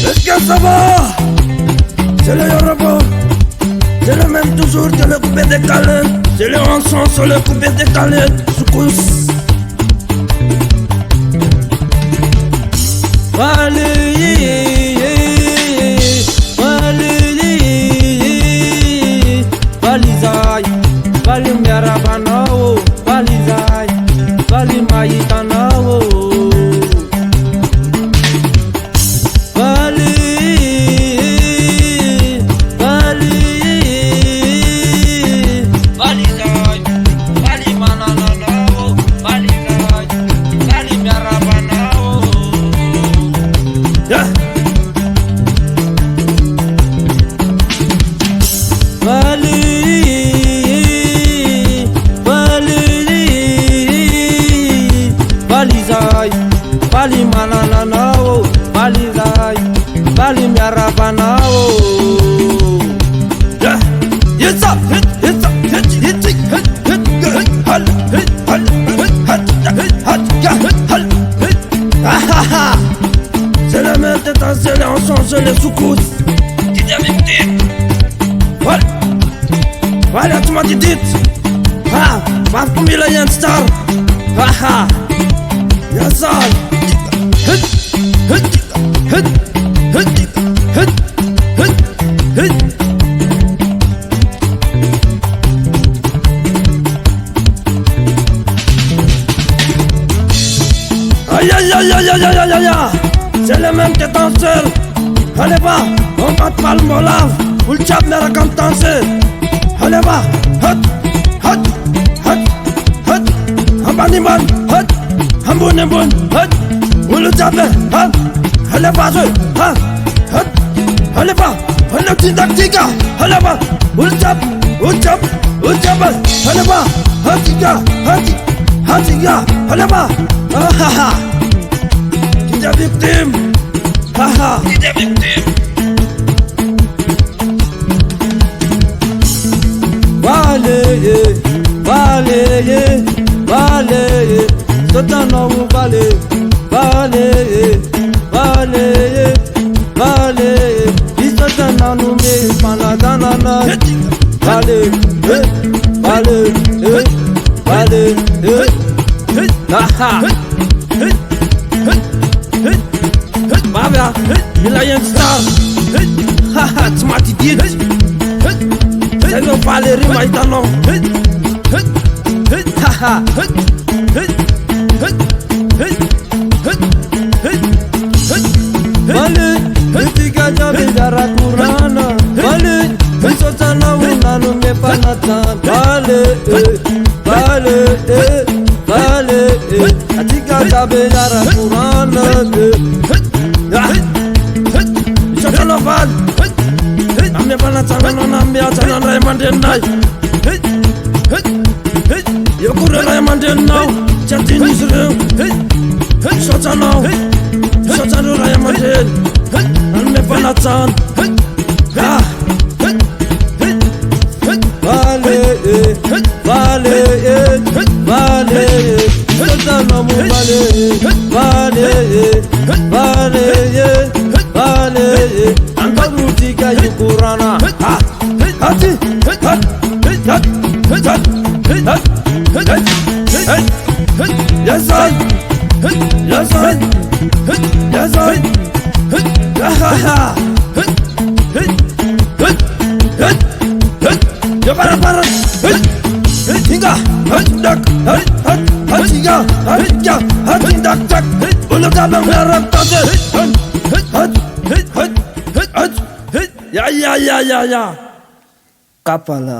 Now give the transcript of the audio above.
Est-ce que ça va? C'est le Yoruba. C'est le même toujours que le coupé décalé. C'est le rançon sur le coupé décalé. Soukous. Balizai, bali marabanao, balizai, bali maitanao, bali balizai, bali mananao, balizai, bali marabanao. Yeah. Bali mananao, balizai, bali marabanao. Yeah. It's up, it's up, c'est la main étincelle en change les soukous. Qui t'es victime? Voilà. Voilà, tu m'as dit dit. Ah, ma famille la yen star. Ah, yes, I. Aïe aïe aïe aïe aïe aïe aïe aïe. C'est le même que danseur. Allez va, on bat pas le molave. Ou le tchap mère comme danser. Allez va, hot, hot, hot, hot. Un baniman, hot, un bon, hot. Ou le tchap, hot. Allez va, hot, hot. Allez va, on le petit d'actica. Allez va, ou le tchap, ou le tchap, ou le tchap. Allez va, hot, hot, allez va. Ah ah ah. Qui est victime? Ah ah. Qui est victime? Baleye, baleye, baleye. Sotano baleye, baleye, baleye, baleye. Isotano me panadana na. Baleye, baleye, baleye. Aha. Baba, il a un star. Haha, tu m'as dit. C'est le Valérie Maïtano. Haha. Bale, petit gaja bidara kurana. Bale, sotana unanu me panata. Bale, bale, bale, atika tabela kurana. Sotana val. Ame panata non ame atana Raymond Nai. Yokure Raymond Nai. Chatini suru. Sotana. Sotana Raymond. Ame panata. Ah. Vale, vale, vale, sotana mu vale, vale, vale, vale, angaruti ka yukurana. Ah. Hati. Hat. Hat. Hat. Hat. Yes I. Yes I. Yes I. Ha ha. Yo para Hinga dak hinga dak ulo dalam merah tade ya kapala.